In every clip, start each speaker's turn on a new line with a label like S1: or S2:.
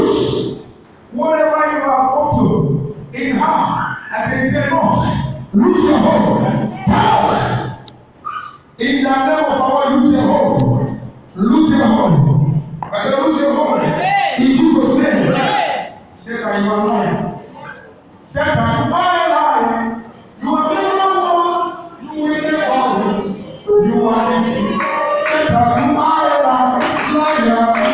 S1: lose whatever you are up to in her. I say, no, lose your hope. Power. In the name of our lose your hope. Lose your hope. I say, lose your hope. In Jesus' name. Say that you are lying. Say that you are lying. You are never one. You will never one. You are living. Say that you are lying. Liar.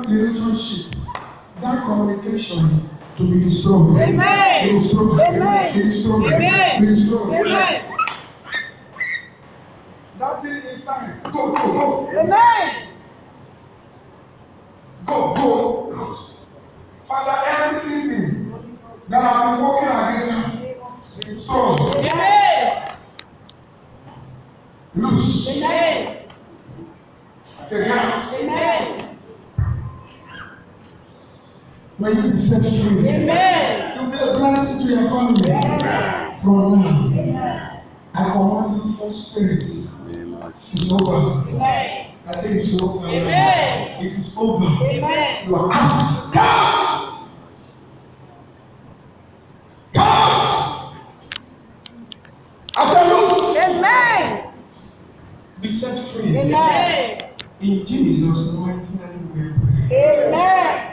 S1: Relationship, that communication to be destroyed.
S2: Amen.
S1: Be destroyed.
S2: Amen.
S1: Be destroyed.
S2: Amen.
S1: Be destroyed.
S2: Amen.
S1: That thing inside. Go.
S2: Amen.
S1: Go. Father, everything that I've been working against you, be destroyed.
S2: Amen.
S1: Loose.
S2: Amen.
S1: I said, yes.
S2: Amen.
S1: When you be set free,
S2: Amen.
S1: you'll be a blessing to your family.
S2: Amen.
S1: From now,
S2: Amen.
S1: I command you for spirit. It's over.
S2: Amen.
S1: I say it's over.
S2: Amen.
S1: It is over.
S2: Amen.
S1: You are out. Come! Come! I said, look.
S2: Amen.
S1: Be set free.
S2: Amen.
S1: In Jesus' mighty name we pray.
S2: Amen.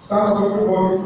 S1: Stand up, everybody.